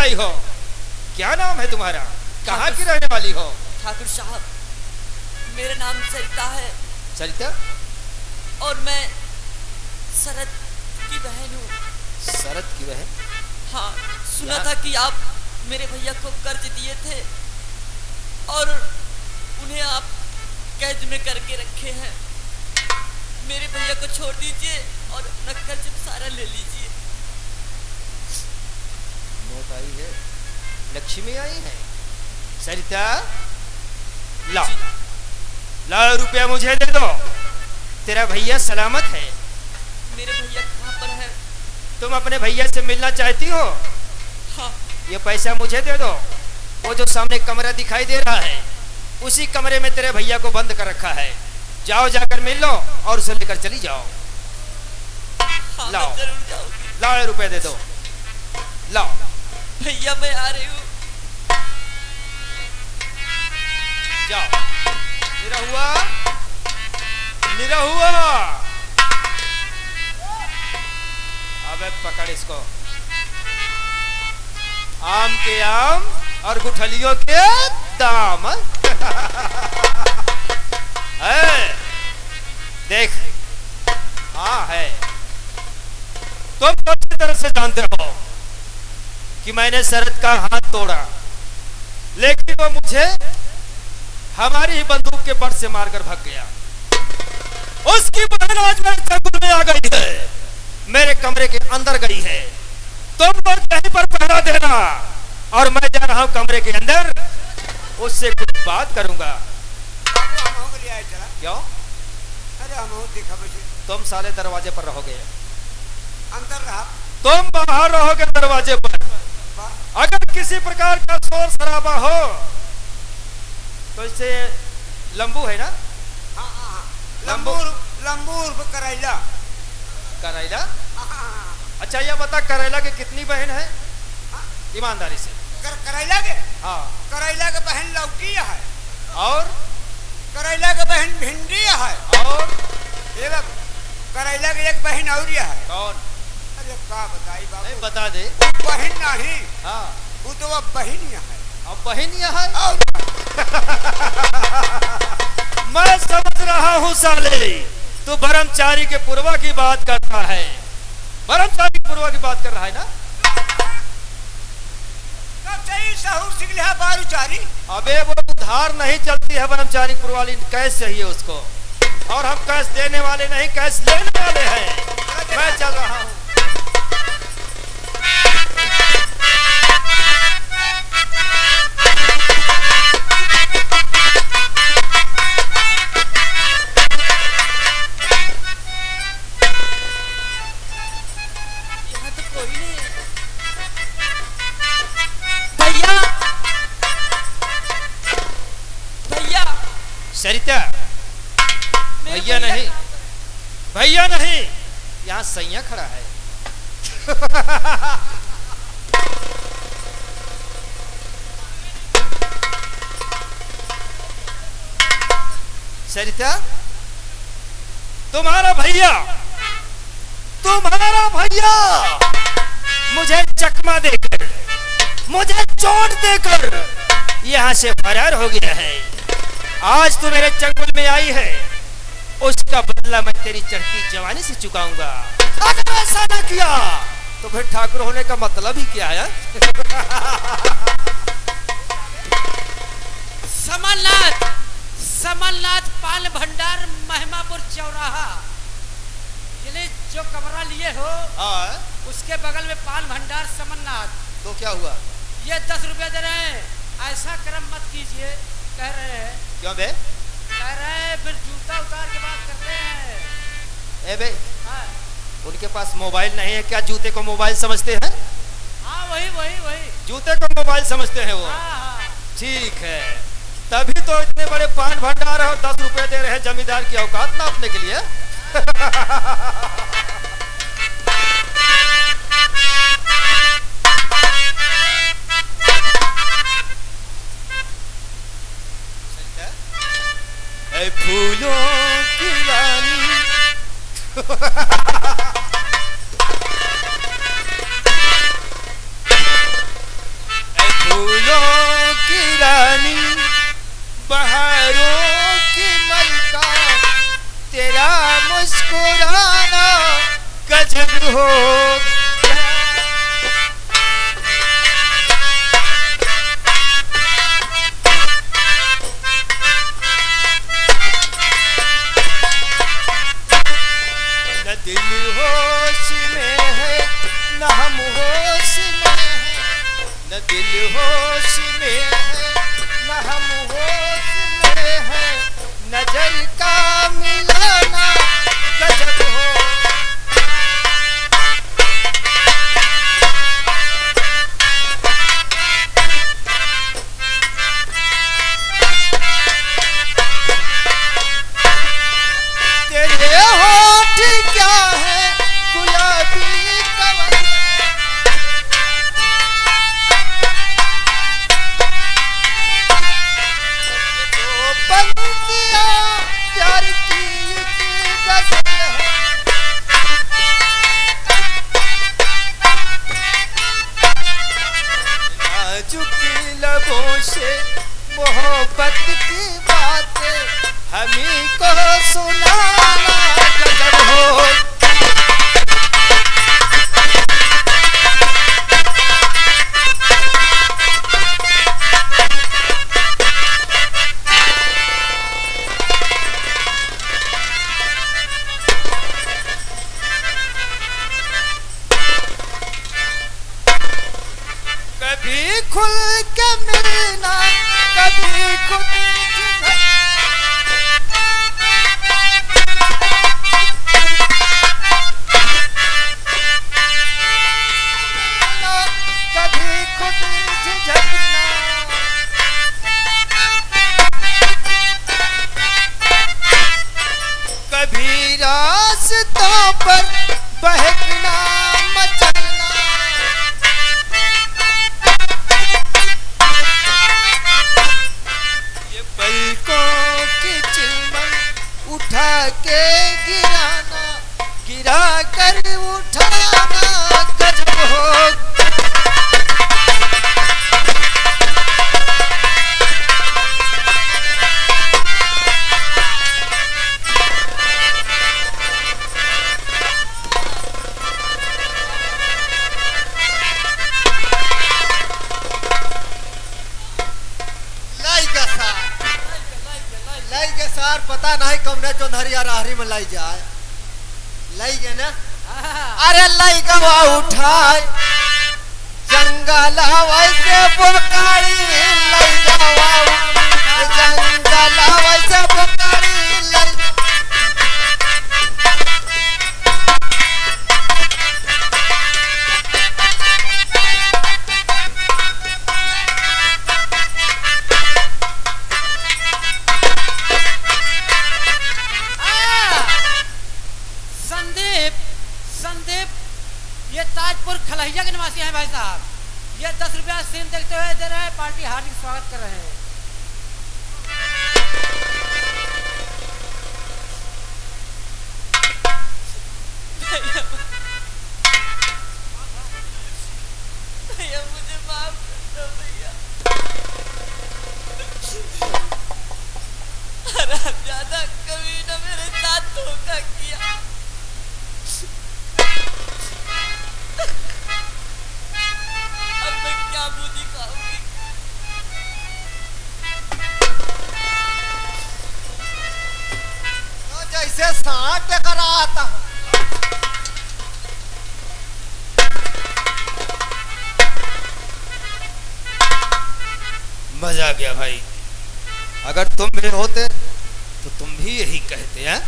आई हो? क्या नाम है तुम्हारा? कहाँ की रहने वाली हो? ठाकुर साहब, मेरा नाम सरिता है। सरिता? और मैं शरद की बहन हूँ। शरद की बहन? हाँ, सुना था कि आप मेरे भैया को कर्ज दिए थे और उन्हें आप कैद में करके रखे हैं। मेरे भैया को छोड़ दीजिए और अपना कर्ज सारा ले लीजिए। नोट आई है, लक्ष्मी आई है। सरिता, ला ला रुपया मुझे दे दो, तेरा भैया सलामत है। मेरे भैया कहाँ पर है? तुम अपने भैया से मिलना चाहती हो? हाँ। ये पैसा मुझे दे दो। वो जो सामने कमरा दिखाई दे रहा है, उसी कमरे में तेरे भैया को बंद कर रखा है। जाओ, जाकर मिल लो और उसे लेकर चली जाओ। हाँ, लाओ, जरूर जाऊंगी। लाओ, रुपए दे दो, लाओ। भैया मैं आ रही हूँ। जाओ, निरा हुआ, निरा हुआ। अबे पकड़ इसको। आम के आम और गुठलियों के दाम। है, देख, हाँ है। तुम अच्छी तरह से जानते हो कि मैंने शरद का हाथ तोड़ा, लेकिन वो मुझे हमारी ही बंदूक के बट से मारकर भाग गया। उसकी बहन आज मेरे चंगुल में आ गई है, मेरे कमरे के अंदर गई है। तुम लोग यहीं पर पहरा देना और मैं जा रहा हूं कमरे के अंदर, उससे कुछ बात करूंगा। क्यों? अरे हम देखा मुझे। तुम साले दरवाजे पर रहोगे, अंदर रहा। तुम बाहर रहोगे दरवाजे पर। अगर किसी प्रकार का शोर शराबा हो तो इससे लंबू है ना? हाँ हाँ, लंबूर, लंबूर करैला। करैला? अच्छा ये बता, करैला के कितनी बहन है? ईमानदारी से। करैला के? हाँ। करैला के बहन लौकी है। और करैला के बहन भिंडी है। और ये करैला के एक बहन और है। कौन? अरे क्या बताई बाबू? नहीं बता दे। बहन नहीं। हाँ, वो तो अब बहन है। अब बहन है। और मैं समझ रहा हूँ साले, तू ब्रह्मचारी के पूर्वा की बात करता है। ब्रह्मचारी के पूर्वा की बात कर रहा है ना? सहूर सिगलिया बारूचारी। अबे वो उधार नहीं चलती है ब्रह्मचारी पूर्वाली, कैश चाहिए उसको, और हम कैश देने वाले नहीं, कैश लेने वाले हैं। मैं चल रहा हूँ। यहाँ तो कोई नहीं है। भैया, भैया। सरिता, भैया नहीं, भैया नहीं, यहाँ सैया खड़ा है। सरिता, तुम्हारा भैया, तुम्हारा भैया मुझे चकमा देकर, मुझे चोट देकर यहाँ से फरार हो गया है। आज तू मेरे चंगुल में आई है, उसका बदला मैं तेरी चढ़ती जवानी से चुकाऊंगा। अगर ऐसा ना किया तो फिर ठाकुर होने का मतलब ही क्या है? समलनाथ, समलनाथ पान भंडार महिमापुर चौराहा, ये जो कमरा लिए हो उसके बगल में पान भंडार समलनाथ। तो क्या हुआ? ये 10 रुपया दे रहे हैं, ऐसा कर्म मत कीजिए, कह रहे हैं। क्यों बे? कह रहे हैं फिर जूता उतार के बात करते हैं। ए बे, हाँ, उनके पास मोबाइल नहीं है क्या? जूते को मोबाइल समझते हैं? हाँ वही वही वही, जूते को मोबाइल समझते हैं वो। हाँ हाँ। ठीक है, तभी तो इतने बड़े पान भंडार है और 10 रुपए दे रहे हैं जमींदार की औकात नापने के लिए। फूलों की रानी। दिल होश में है न हम होश में है, न दिल होश में है न हम होश में है, नजर का मिलाना गजब हो। तेरे होठ क्या है गुलाबी कवन है, तो पंक्तियां प्यार की एक गजल है। नाजुक लबों से मोहब्बत की बातें हमी को सुनाना गजब हो। कभी खुल के मिलना कभी खुद कभी खुद झिझकना, कभी रास्तों पर बहकना मचलना, ये पलकों की चिलमन उठा के गिराना, गिरा कर उठाना गजब हो। लाई के सार पता नहीं कौन चौधरी राहरी में लाई जाए लाई गे ना। अरे लाई गवा उठाए जंगल वैसे पुकारी, लाई गवा जंगल वैसे पुकारी, लाई संदीप ये ताजपुर खलहिया के निवासी हैं भाई साहब, ये 10 रुपया सीन देखते हुए दे रहे हैं, पार्टी हार्दिक स्वागत कर रहे हैं। भैया मुझे माफ कर दो भैया, हरामजादा कभी न मेरे साथ धोखा किया। अब मैं क्या मुंह दिखाऊंगी? तो जैसे सांप लेकर आता हूं। मजा आ गया भाई, अगर तुम भी होते तो तुम भी यही कहते हैं।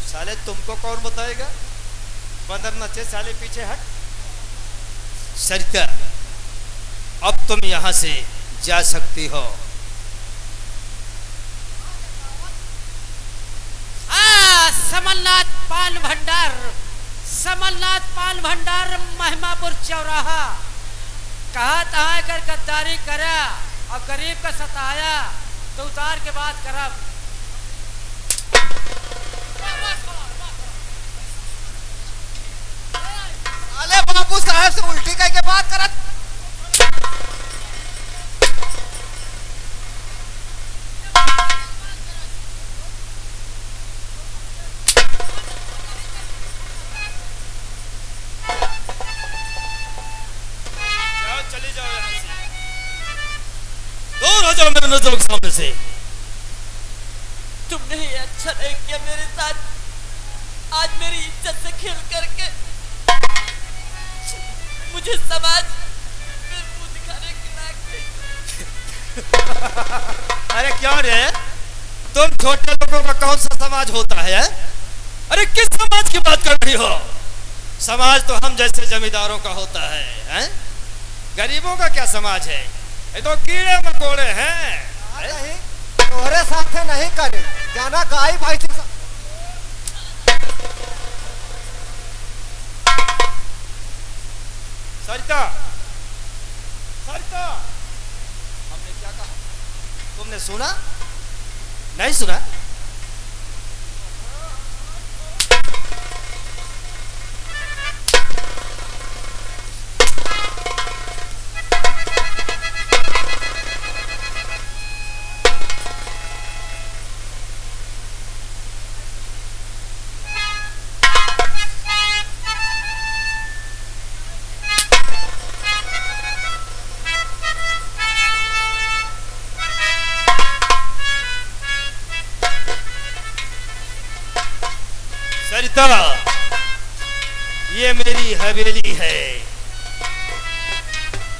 साले तुमको कौन बताएगा, बंदर नचे साले पीछे हट। सरिता अब तुम यहां से जा सकती हो। समलनाथ पान भंडार, समलनाथ पान भंडार महिमापुर चौराहा, कहा तहा कर गद्दारी करा और गरीब का सताया तो उतार के बात करब। अरे बाबू साहब से उल्टी कह के बात करत। चले जाओ यहाँ से, दूर हो जाओ मेरे नजरों के सामने से। तुमने ये अच्छा नहीं किया मेरे साथ। आज मेरी इज्जत से खेल करके मुझे समाज में मुंह दिखाने के लायक नहीं। अरे क्यों रे, तुम छोटे लोगों का कौन सा समाज होता है? अरे किस समाज की बात कर रही हो? समाज तो हम जैसे जमींदारों का होता है, हैं? गरीबों का क्या समाज है? ये तो कीड़े मकोड़े हैं। नहीं, तोहरे साथ नहीं करे जाना गाय भाई के साथ। सरिता, सरिता, हमने क्या कहा? तुमने सुना? नहीं सुना? सरिता, ये मेरी हवेली है,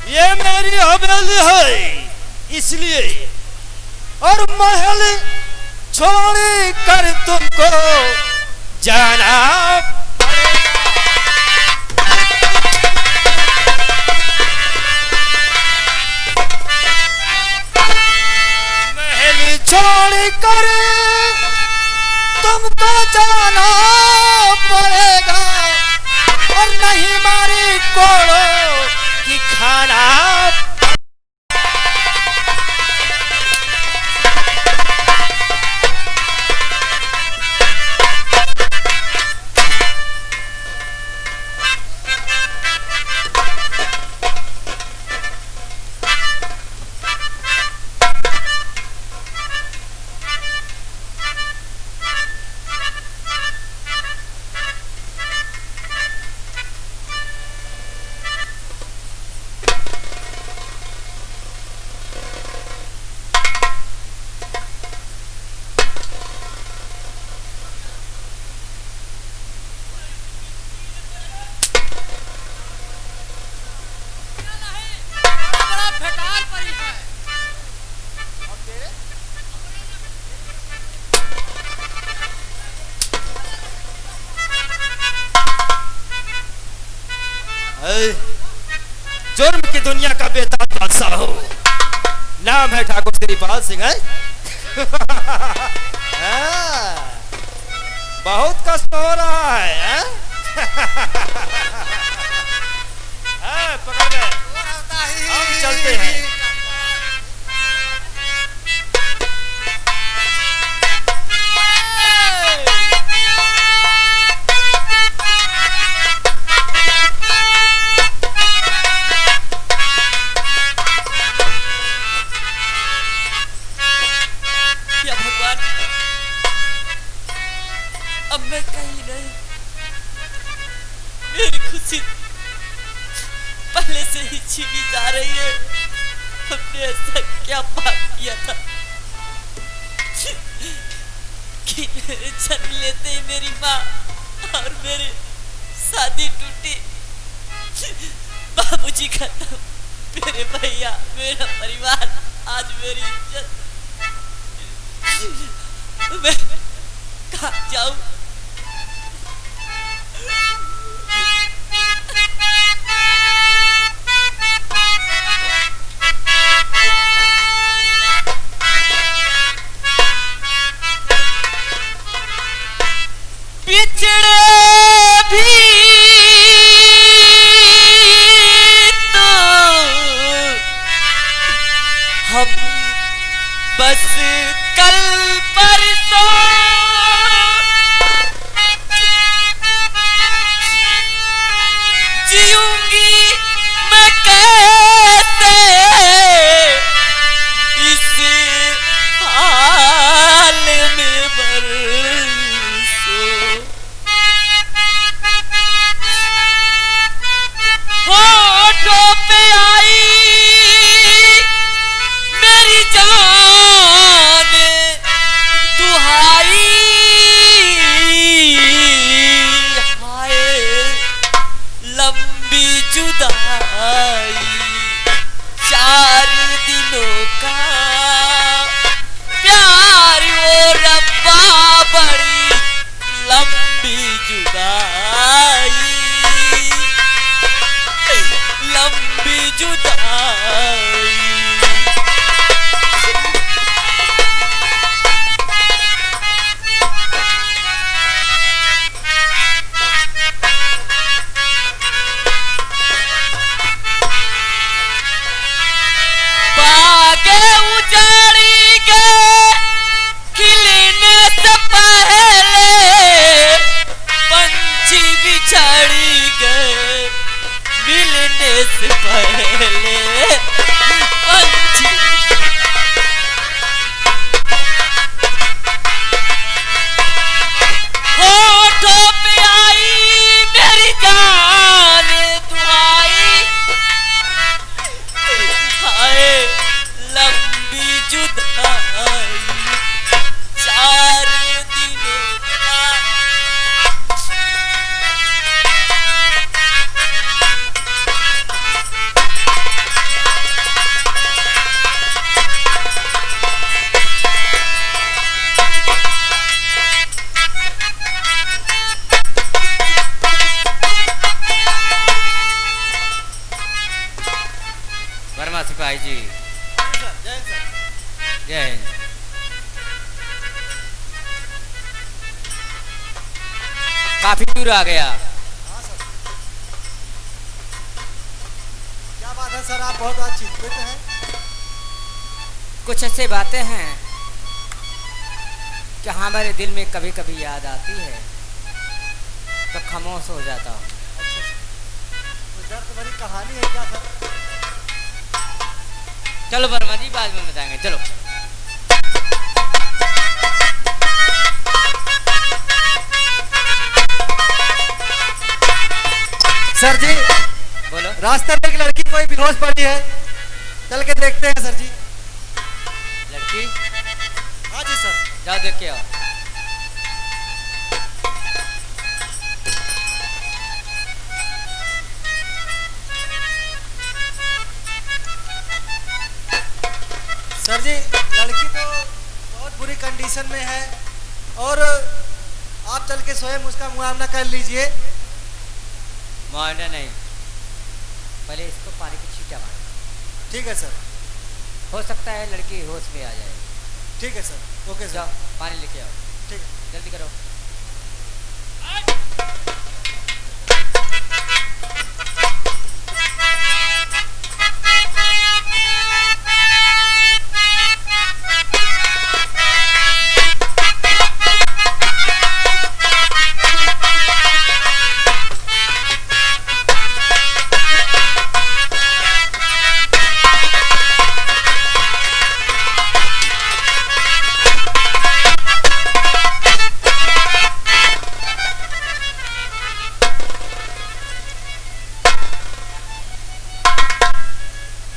ये मेरी हवेली है, इसलिए और महल छोड़ कर तुमको जाना पड़ेगा। महल छोड़ कर तुमको जाना पड़ेगा और नहीं मारी कोड़ो की खाना। जुर्म की दुनिया का बेताज बादशाह हो, नाम है ठाकुर श्रीपाल सिंह। बहुत कष्ट हो रहा है, पकड़ गए, हम चलते हैं। अब मैं कहीं नहीं, मेरी खुशी पहले से ही छीनी जा रही है। हमने ऐसा क्या पाप किया था कि मेरे जन्म लेते ही मेरी माँ और मेरी शादी टूटी, बाबूजी खत्म, मेरे भैया, मेरा परिवार, आज मेरी इज्जत। मैं कहाँ जाऊं? बिछड़े भी तो हम बस कल परसों जीऊंगी मैं कैसे इस हाल में बरसों। होठों पे आई मेरी जान, तू जय हिंद। काफी दूर आ गया। हाँ सर। क्या बात है सर, आप बहुत आज चिंतित हैं। कुछ ऐसे बातें हैं कि हमारे दिल में कभी कभी याद आती है तो खामोश हो जाता हूँ। अच्छा, कोई दर्द भरी कहानी है क्या सर? चलो वर्मा जी बाद में बताएंगे, चलो। सर जी, बोलो। रास्ते में एक लड़की कोई बेहोश पड़ी है, चल के देखते हैं सर जी। लड़की? हाँ जी सर। जाओ देख के आओ। सर जी, लड़की तो बहुत बुरी कंडीशन में है और आप चल के स्वयं उसका मुआयना कर लीजिए। मुआयना नहीं, पहले इसको पानी की छींटा मारो। ठीक है सर। हो सकता है लड़की होश में आ जाए। ठीक है सर, ओके जाओ सर। पानी लेके आओ, ठीक है। जल्दी करो।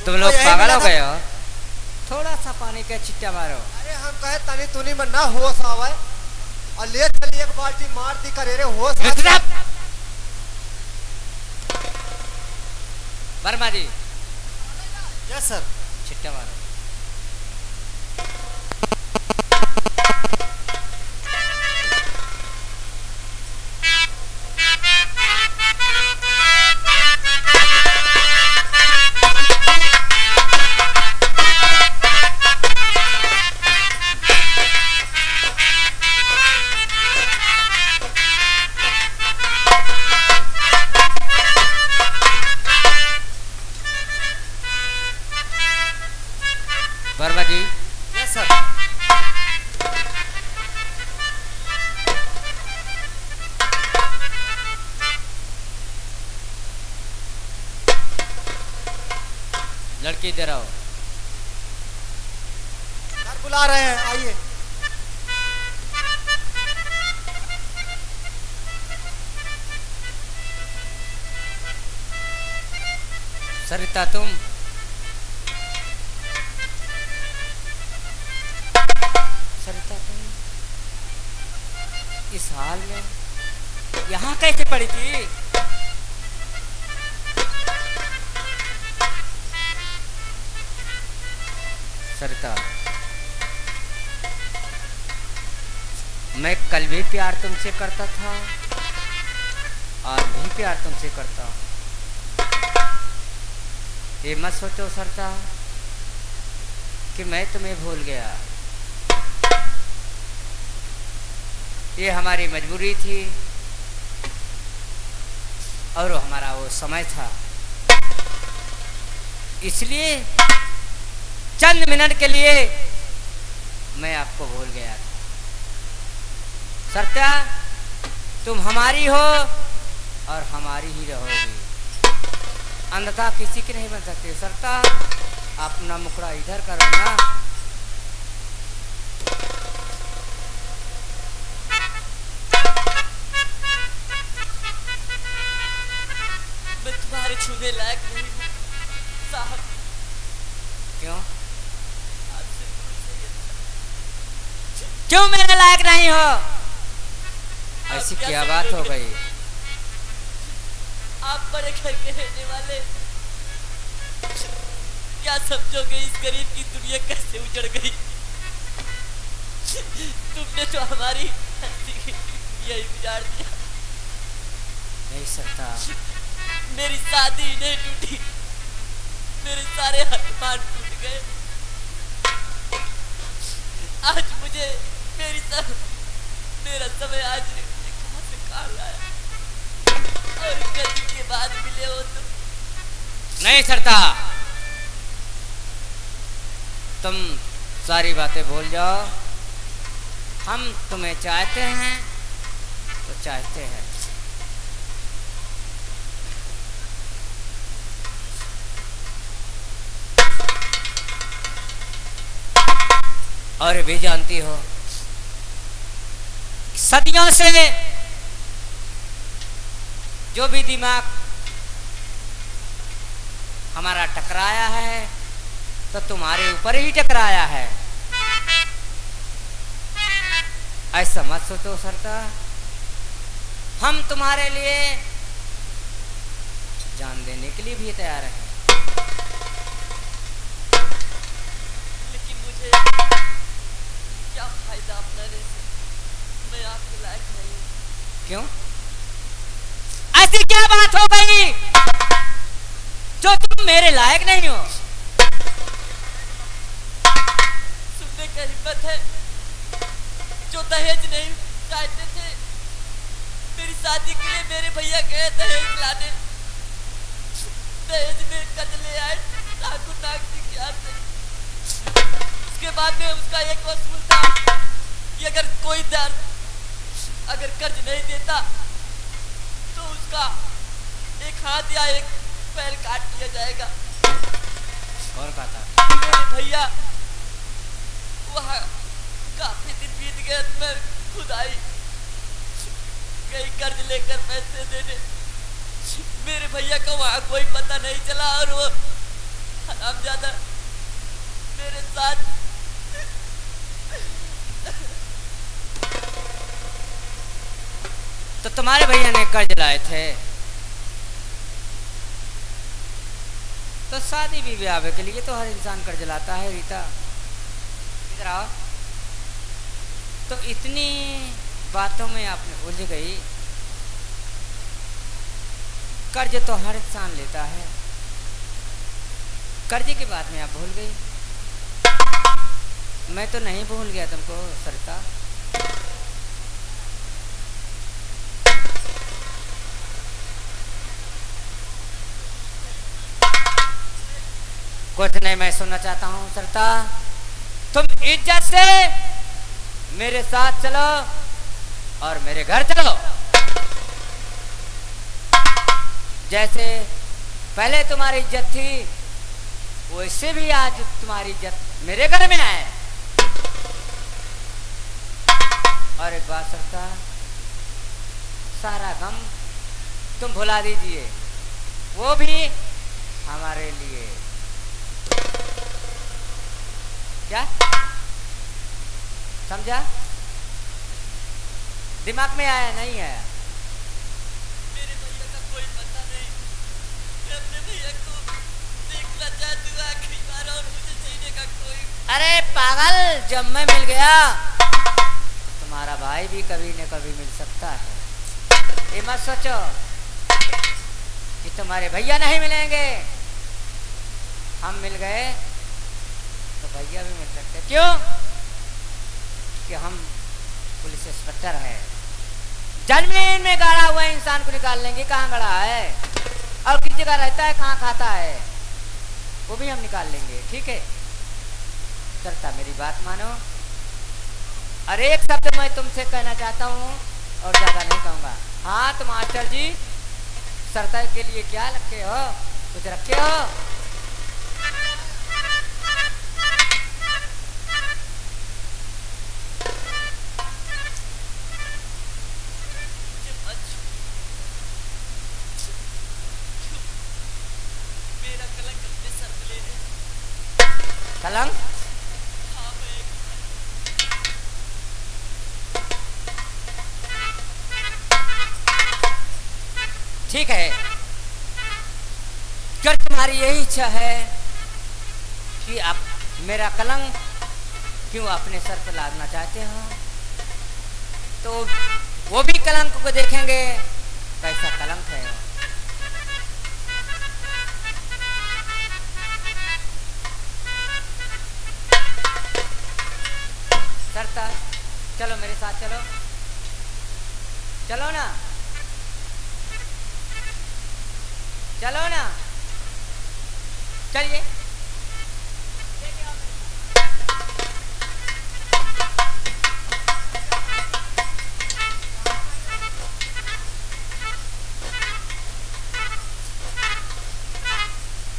तुम लोग यही पागल मिला हो था। गए हो? थोड़ा सा पानी का छिट्टा मारो। अरे हम कहे तनी तुनी में ना होश आवे और ले चली एक बाल्टी मार दी करे रे होश आ इतना जाए। वर्मा जी यस सर। छिट्टा मारो। वर्मा जी यस सर। लड़की इधर आओ। सर बुला रहे हैं, आइए। सरिता तुम सरिता तुम इस हाल में यहाँ कैसे पड़ी थी? सरिता, मैं कल भी प्यार तुमसे करता था, आज भी प्यार तुमसे करता हूँ। ये मत सोचो सरिता कि मैं तुम्हें भूल गया। ये हमारी मजबूरी थी और हमारा वो समय था, इसलिए चंद मिनट के लिए मैं आपको भूल गया था। सरिता, तुम हमारी हो और हमारी ही रहोगी, अन्यथा किसी की नहीं बन सकती। सरिता, अपना मुखड़ा इधर करो ना। मैं तुम्हारे छूने लायक नहीं हूँ साहब। क्यों? आपसे दूर से ये क्यों मेरे लायक नहीं हो? आप ऐसी क्या क्या बात हो समझोगे? गई? आप बड़े घर के रहने वाले क्या समझोगे इस गरीब की दुनिया कैसे उजड़ गई। तुमने तो हमारी हंसी की दुनिया ही उजाड़ दिया। नहीं सरिता, मेरी शादी ही नहीं टूटी, मेरे सारे अरमान टूट गए। नहीं सरता, तुम सारी बातें भूल जाओ। हम तुम्हें चाहते हैं तो चाहते हैं। और भी जानती हो सदियों से जो भी दिमाग हमारा टकराया है तो तुम्हारे ऊपर ही टकराया है। ऐसा मत सोचो सरता, हम तुम्हारे लिए जान देने के लिए भी तैयार हैं। लेकिन मुझे क्या फायदा अपनाने से, मैं आपके लायक नहीं हूँ। क्यों? ऐसी क्या बात हो गई जो तुम मेरे लायक नहीं हो? सुनने का हिम्मत है, जो दहेज नहीं चाहते थे मेरी शादी के लिए मेरे भैया गए दहेज लाने, दहेज में कर्ज ले आए ठाकुर नाग जी के हाथ से। उसके बाद में उसका एक वसूल था कि अगर कोई अगर कर्ज नहीं देता तो उसका एक हाथ या एक पैर काट लिया जाएगा। कौन कहता? मेरे भैया वहाँ काफी दिन बीत गए, मैं खुद आई कहीं कर्ज लेकर पैसे देने। मेरे भैया का वहाँ कोई पता नहीं चला और वो हरामजादा मेरे साथ तो तुम्हारे भैया ने कर्ज लाए थे तो शादी भी ब्याह के लिए तो हर इंसान कर्ज लाता है। रीता इधर आओ। तो इतनी बातों में आपने उलझ गई। कर्ज तो हर इंसान लेता है, कर्ज की बात में आप भूल गई। मैं तो नहीं भूल गया तुमको सरिता। कुछ नहीं, मैं सुनना चाहता हूँ सरिता, तुम इज्जत से मेरे साथ चलो और मेरे घर चलो। जैसे पहले तुम्हारी इज्जत थी वैसे भी आज तुम्हारी इज्जत मेरे घर में है। और एक बात सरिता, सारा गम तुम भुला दीजिए, वो भी हमारे लिए। क्या समझा? दिमाग में आया नहीं आया? मेरे भैया का कोई पता नहीं, मैं अपने भैया को देखना चाहती हूँ आखिरी बार और मुझे जीने का कोई। अरे पागल, जब मैं मिल गया तुम्हारा भाई भी कभी न कभी मिल सकता है। ये मत सोचो कि तुम्हारे भैया नहीं मिलेंगे, हम मिल गए तो भैया भी मिल सकते। क्यों? कि हम पुलिस इंस्पेक्टर है। जमीन में गाड़ा हुआ इंसान को निकाल लेंगे, कहाँ गड़ा है और किस जगह रहता है, कहाँ खाता है, वो भी हम निकाल लेंगे। ठीक है सरिता, मेरी बात मानो। और एक शब्द मैं तुमसे कहना चाहता हूँ और ज्यादा नहीं कहूँगा। हाँ तो मास्टर जी, सरिता के लिए क्या रखे हो? कुछ रखे हो? मेरा कलंक अपने सर पे ले ले। कलंक? हाँ, मैं ठीक है, अगर तुम्हारी यही इच्छा है कि आप मेरा कलंक क्यों अपने सर पर लादना चाहते हो, तो वो भी कलंक को देखेंगे कैसा कलंक है। सरिता चलो मेरे साथ, चलो चलो ना, चलो ना। चलिए।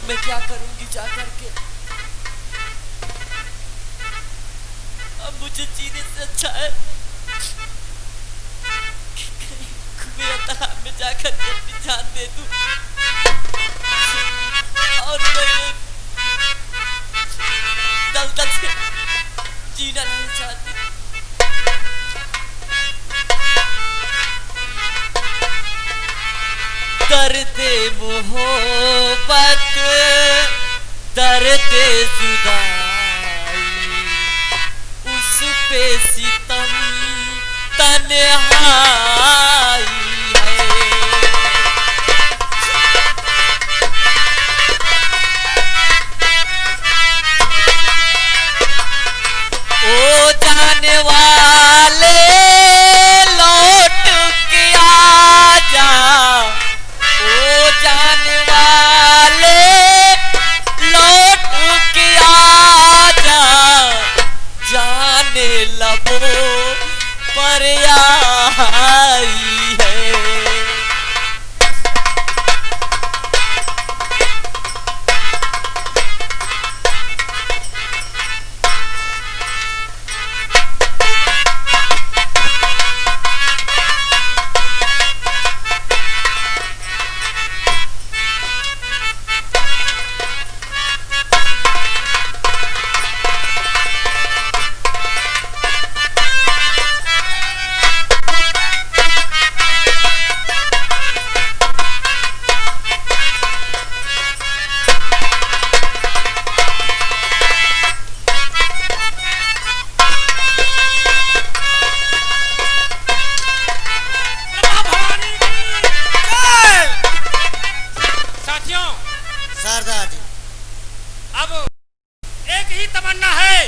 मैं क्या करूंगी जा करके? अब मुझे जीने से अच्छा है कि कहीं कुएं या तालाब में जाकर के अपनी जान दे दूं। और मैं दलदल से जीना नहीं चाहती। दर्द मोहब्बत, दर्द जुदाई, उस पे सितम तन्हाई है। ओ जाने वाले लौट के आजा, ओ जाने वाले लौट के आजा, जाने लबों पर आई है। साथियों, सरदार जी, अब एक ही तमन्ना है,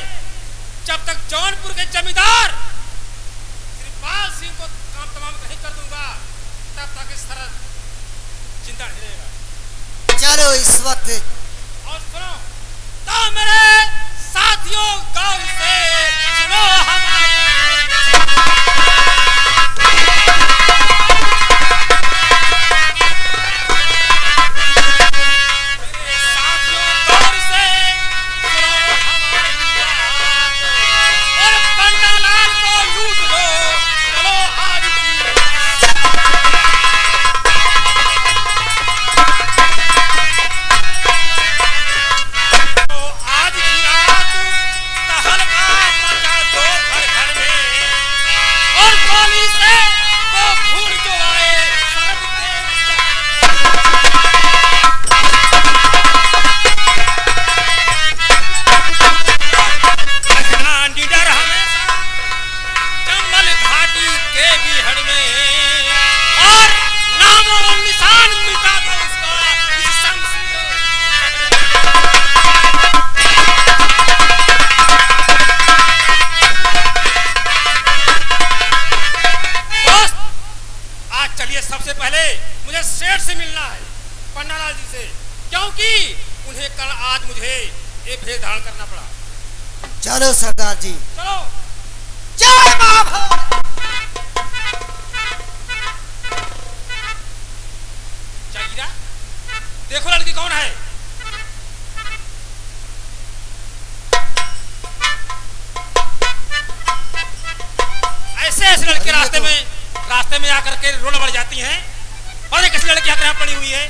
जब तक जौनपुर के जमींदार कृपाल सिंह को काम तमाम नहीं कर दूंगा, तब तक इस तरह जिंदा नहीं रहेगा। चलो इस वक्त और सुनो तो मेरे साथियों, गौर से सुनो हमारी। मेरे साथियों, गौर से सुनो हमारी बात। और पंडालाल को लूट लो, चलो आज की तो आज की रात तहलका मचा दो घर घर में। और गोली से वो फूल जो आए सर्द रखना निडर हमेशा जंगल घाटी के बीहड़ में। और नामो निशान मिटा दो उसका इस शमशीर। दोस्त, आज चलिए, सबसे पहले मुझे सेठ से मिलना है, पन्नालाल जी से, क्योंकि उन्हें कल आज मुझे एक भेद धारण करना पड़ा। चलो सरदार जी। चलो। जय महाभारत। जागीरा, देखो लड़की कौन है। ऐसे ऐसे लड़के रास्ते में आकर के रोड बढ़ जाती हैं। और एक ऐसी लड़की यहाँ पड़ी हुई है।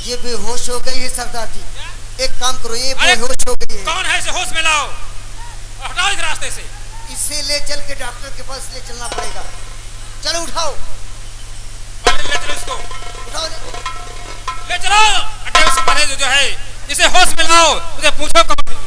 ये बेहोश हो गई है सरदार जी। एक काम करो, ये अरे, बेहोश हो गई है। कौन है इसे होश में लाओ और हटाओ इस रास्ते से। इसे ले चल के डॉक्टर के पास ले चलना पड़ेगा। चलो उठाओ, पहले ले चलो इसको, उठाओ। ले चलो अड्डे से पहले जो है इसे होश में लाओ, उसे पूछो कौन है।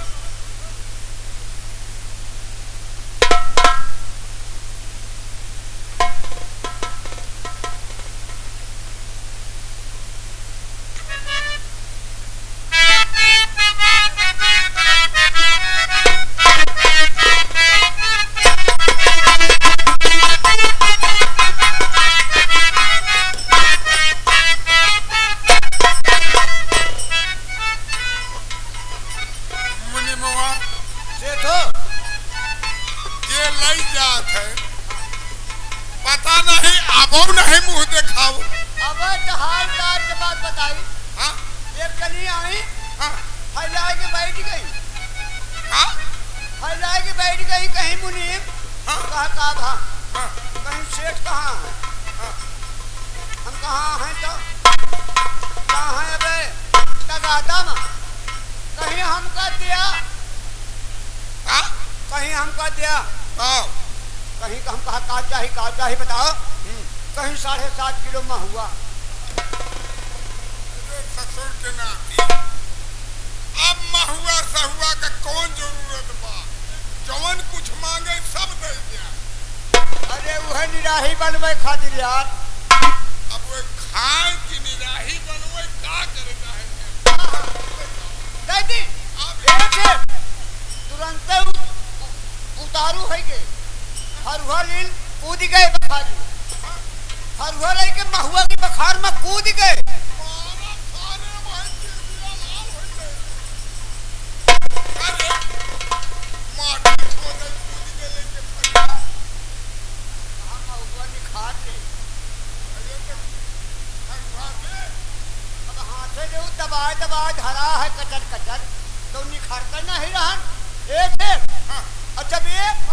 लई जात है पता नहीं आबो नहीं मुंह देखाओ अब तो हालदार के बात बताई हाँ एक कनी आई हाँ फैला के बैठ गई हाँ फैला के बैठ गई कहीं मुनीम हाँ। कहा का भा हाँ कहीं सेठ कहाँ है हाँ हम कहाँ हैं तो कहाँ है अबे तगादम कहीं हमका दिया हाँ कहीं हमका दिया हाँ कहीं हम कहा का चाहिए बताओ कहीं 7.5 किलो महुआ ससुर के नाती अब महुआ सहुआ का कौन जरूरत बा जवन कुछ मांगे सब दे दिया अरे वह निराही बनवे खातिर यार अब वो खाए की निराही बनवे का करे चाहे दादी अब एक तुरंत उतारू है के हरुआ लील कूद गए बखारी हरुआ ले के महुआ की बखार में कूद गए मारा सारे भाई के दिया लाल हो गए अरे माटी खोदे कूद के लेके फरिया हम महुआ निखार ले अरे तो हरुआ से अब हाथ से जो दबाए धरा है कचर तो निखार कर नहीं रहन एक हाँ और जब एक